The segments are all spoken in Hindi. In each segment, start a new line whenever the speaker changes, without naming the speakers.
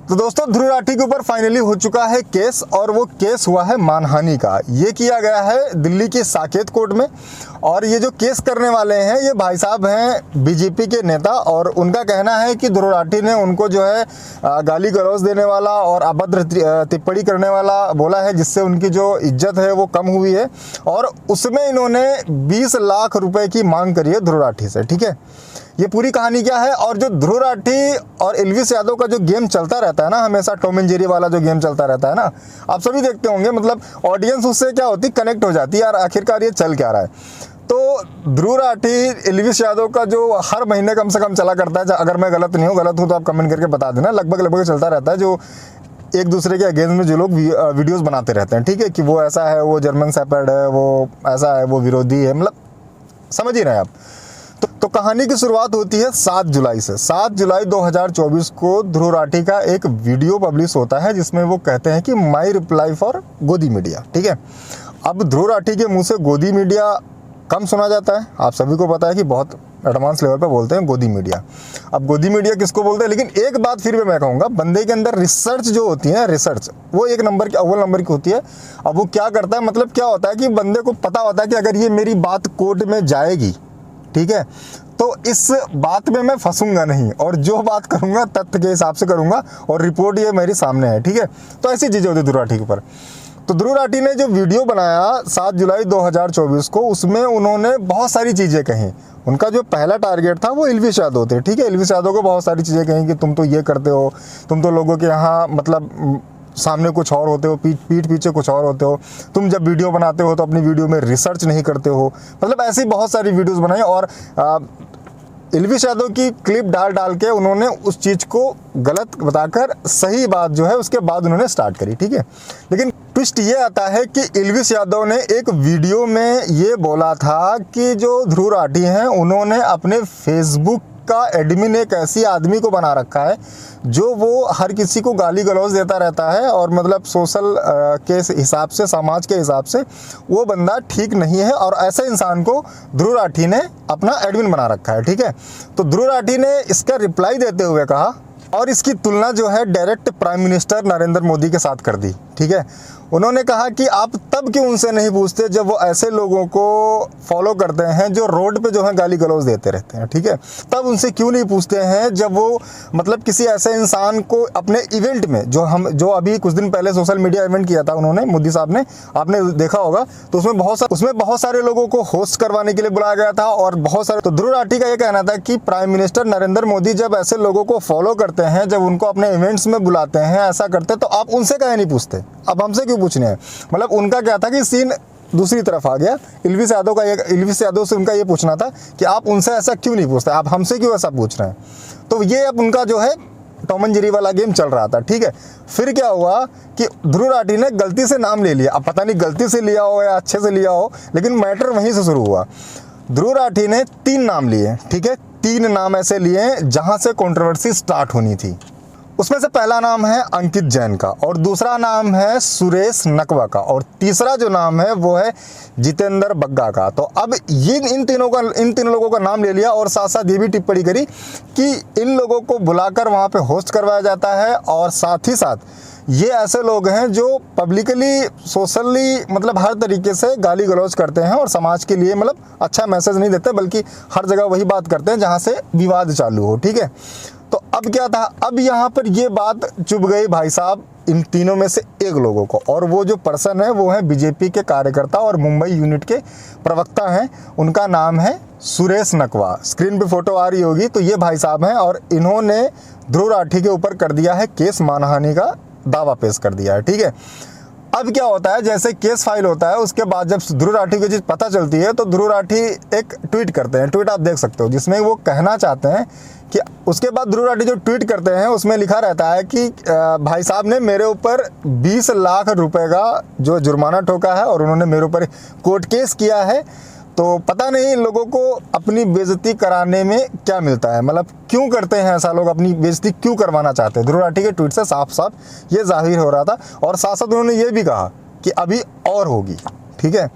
तो दोस्तों ध्रुव राठी के ऊपर फाइनली हो चुका है केस, और वो केस हुआ है मानहानि का। ये किया गया है दिल्ली की साकेत कोर्ट में, और ये जो केस करने वाले हैं ये भाई साहब हैं बीजेपी के नेता, और उनका कहना है कि ध्रुव राठी ने उनको जो है गाली गलौज देने वाला और अभद्र टिप्पणी करने वाला बोला है, जिससे उनकी जो इज्जत है वो कम हुई है, और उसमें इन्होंने 20 लाख रुपए की मांग करी है ध्रुव राठी से। ठीक है, ये पूरी कहानी क्या है। और जो ध्रुव राठी और एल्विस यादव का जो गेम चलता रहता है ना, हमेशा टॉम एंड जेरी वाला जो गेम चलता रहता है ना, आप सभी देखते होंगे, मतलब ऑडियंस उससे क्या होती, कनेक्ट हो जाती है यार, आखिरकार ये चल क्या रहा है। तो ध्रुव राठी एल्विस यादव का जो हर महीने कम से कम चला करता है, अगर मैं गलत नहीं हूँ, गलत हूँ तो आप कमेंट करके बता देना, लगभग चलता रहता है, जो एक दूसरे के अगेंस्ट में जो लोग वीडियोस बनाते रहते हैं। ठीक है, कि वो ऐसा है, वो जर्मन शेपर्ड है, वो ऐसा है, वो विरोधी है, मतलब समझ ही रहे हैं आप। तो कहानी की शुरुआत होती है 7 जुलाई से। 7 जुलाई 2024 को ध्रुव राठी का एक वीडियो पब्लिश होता है, जिसमें वो कहते हैं कि माई रिप्लाई फॉर गोदी मीडिया। ठीक है, अब ध्रुव राठी के मुंह से गोदी मीडिया कम सुना जाता है, आप सभी को पता है कि बहुत एडवांस लेवल पे बोलते हैं गोदी मीडिया। अब गोदी मीडिया किसको बोलते हैं, लेकिन एक बात फिर भी मैं कहूँगा, बंदे के अंदर रिसर्च जो होती है, रिसर्च वो एक नंबर की, अव्वल नंबर की होती है। अब वो क्या करता है, मतलब क्या होता है कि बंदे को पता होता है कि अगर ये मेरी बात कोर्ट में जाएगी, ठीक है, तो इस बात में मैं फंसूंगा नहीं, और जो बात करूंगा तथ्य के हिसाब से करूंगा, और रिपोर्ट ये मेरे सामने है। ठीक है, तो ऐसी चीजें होती है ध्रुव राठी के ऊपर। तो ध्रुव राठी ने जो वीडियो बनाया 7 जुलाई 2024 को, उसमें उन्होंने बहुत सारी चीजें कही। उनका जो पहला टारगेट था वो एल्विस यादव थे। ठीक है, एल्विस यादव को बहुत सारी चीजें कही कि तुम तो ये करते हो, तुम तो लोगों के यहाँ मतलब सामने कुछ और होते हो, पीठ पीछे कुछ और होते हो, तुम जब वीडियो बनाते हो तो अपनी वीडियो में रिसर्च नहीं करते हो, मतलब ऐसी बहुत सारी वीडियोस बनाई। और एल्विस यादव की क्लिप डाल के उन्होंने उस चीज़ को गलत बताकर सही बात जो है उसके बाद उन्होंने स्टार्ट करी। ठीक है, लेकिन ट्विस्ट ये आता है कि एल्विस यादव ने एक वीडियो में ये बोला था कि जो ध्रुव राठी हैं उन्होंने अपने फेसबुक का एडमिन एक ऐसी आदमी को बना रखा है जो वो हर किसी को गाली गलौज देता रहता है, और मतलब सोशल के हिसाब से, समाज के हिसाब से वो बंदा ठीक नहीं है, और ऐसे इंसान को ध्रुव राठी ने अपना एडमिन बना रखा है। ठीक है, तो ध्रुव राठी ने इसका रिप्लाई देते हुए कहा, और इसकी तुलना जो है direct prime minister Narendra Modi के साथ कर दी। ठीक है, उन्होंने कहा कि आप तब क्यों उनसे नहीं पूछते जब वो ऐसे लोगों को फॉलो करते हैं जो रोड पे जो है गाली गलौज देते रहते हैं। ठीक है, तब उनसे क्यों नहीं पूछते हैं जब वो मतलब किसी ऐसे इंसान को अपने इवेंट में, जो अभी कुछ दिन पहले सोशल मीडिया इवेंट किया था उन्होंने, मोदी साहब ने, आपने देखा होगा, तो उसमें बहुत सारे लोगों को होस्ट करवाने के लिए बुलाया गया था, और बहुत सारे, तो ध्रुव राठी का ये कहना था कि प्राइम मिनिस्टर नरेंद्र मोदी जब ऐसे लोगों को फॉलो करते हैं, जब उनको अपने इवेंट्स में बुलाते हैं, ऐसा करते, तो आप उनसे कहीं नहीं पूछते, अब हमसे क्यों पूछने हैं। मतलब उनका क्या था कि सीन दूसरी तरफ आ गया। एल्विस यादव से उनका ये पूछना था कि आप उनसे ऐसा क्यों नहीं पूछते, आप हमसे क्यों ऐसा पूछ रहे हैं। तो ये अब उनका जो है टॉम एंड जेरी वाला गेम चल रहा था। ठीक है, फिर क्या हुआ कि ध्रुव राठी ने गलती से नाम ले लिया, अब पता नहीं गलती से लिया हो या अच्छे से लिया हो, लेकिन मैटर वहीं से शुरू हुआ। ध्रुव राठी ने 3 नाम लिए। ठीक है, 3 नाम ऐसे लिए जहां से कंट्रोवर्सी स्टार्ट होनी थी। उसमें से पहला नाम है अंकित जैन का, और दूसरा नाम है सुरेश नकवा का, और तीसरा जो नाम है वो है जितेंद्र बग्गा का। तो अब इन तीन लोगों का नाम ले लिया, और साथ साथ ये भी टिप्पणी करी कि इन लोगों को बुलाकर वहाँ पे होस्ट करवाया जाता है, और साथ ही साथ ये ऐसे लोग हैं जो पब्लिकली, सोशली, मतलब हर तरीके से गाली गलौज करते हैं, और समाज के लिए मतलब अच्छा मैसेज नहीं देते, बल्कि हर जगह वही बात करते हैं जहाँ से विवाद चालू हो। ठीक है, तो अब क्या था, अब यहाँ पर ये बात चुभ गई भाई साहब इन तीनों में से एक लोगों को, और वो जो पर्सन है वो है बीजेपी के कार्यकर्ता और मुंबई यूनिट के प्रवक्ता हैं। उनका नाम है सुरेश नकवा, स्क्रीन पे फोटो आ रही होगी, तो ये भाई साहब हैं, और इन्होंने ध्रुव राठी के ऊपर कर दिया है केस, मानहानि का दावा पेश कर दिया है। ठीक है, अब क्या होता है, जैसे केस फाइल होता है उसके बाद जब ध्रुव राठी को चीज़ पता चलती है, तो ध्रुव राठी एक ट्वीट करते हैं, ट्वीट आप देख सकते हो, जिसमें वो कहना चाहते हैं कि उसके बाद ध्रुव राठी जो ट्वीट करते हैं उसमें लिखा रहता है कि भाई साहब ने मेरे ऊपर 20 लाख रुपए का जो जुर्माना ठोका है, और उन्होंने मेरे ऊपर कोर्ट केस किया है। तो पता नहीं इन लोगों को अपनी बेइज्जती कराने में क्या मिलता है, मतलब क्यों करते हैं ऐसा, लोग अपनी बेइज्जती क्यों करवाना चाहते हैं। ध्रुव राठी के ट्वीट से साफ साफ ये जाहिर हो रहा था, और साथ साथ उन्होंने ये भी कहा कि अभी और होगी। ठीक है,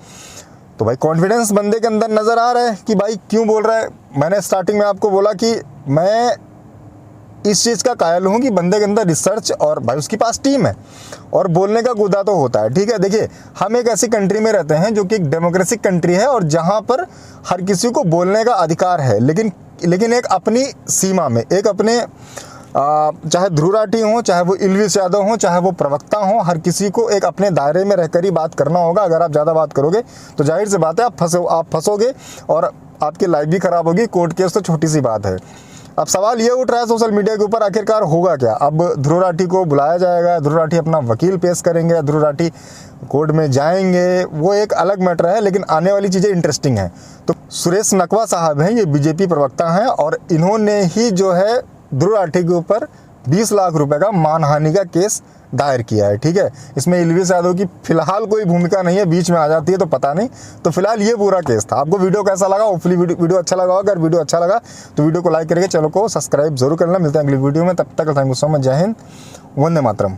तो भाई कॉन्फिडेंस बंदे के अंदर नज़र आ रहा है कि भाई क्यों बोल रहा है। मैंने स्टार्टिंग में आपको बोला कि मैं इस चीज़ का कायल हूँ कि बंदे के अंदर रिसर्च और भाई उसके पास टीम है और बोलने का गुदा तो होता है। ठीक है, देखिए हम एक ऐसी कंट्री में रहते हैं जो कि एक डेमोक्रेटिक कंट्री है और जहाँ पर हर किसी को बोलने का अधिकार है, लेकिन एक अपनी सीमा में, एक अपने चाहे ध्रुव राठी हो, चाहे वो इल्विस यादव हो, चाहे वो प्रवक्ता हो, हर किसी को एक अपने दायरे में रहकर ही बात करना होगा। अगर आप ज़्यादा बात करोगे तो जाहिर सी बात है आप फंसोगे और आपकी लाइफ भी ख़राब होगी। कोर्ट केस तो छोटी सी बात है। अब सवाल ये उठ रहा है सोशल मीडिया के ऊपर, आखिरकार होगा क्या? अब ध्रुव राठी को बुलाया जाएगा, ध्रुव राठी अपना वकील पेश करेंगे, ध्रुव राठी कोर्ट में जाएंगे, वो एक अलग मैटर है, लेकिन आने वाली चीज़ें इंटरेस्टिंग हैं। तो सुरेश नकवा साहब हैं, ये बीजेपी प्रवक्ता हैं और इन्होंने ही जो है ध्रुव राठी के ऊपर 20 लाख रुपए का मानहानि का केस दायर किया है। ठीक है, इसमें इल्विस यादव की फिलहाल कोई भूमिका नहीं है, बीच में आ जाती है तो पता नहीं। तो फिलहाल ये पूरा केस था। आपको वीडियो कैसा लगा? होपफुली वीडियो अच्छा लगा होगा। अगर वीडियो अच्छा लगा तो वीडियो को लाइक करके चैनल को सब्सक्राइब जरूर करना। मिलते हैं अगली वीडियो में, तब तक थैंक यू सो मच। जय हिंद, वंदे मातरम।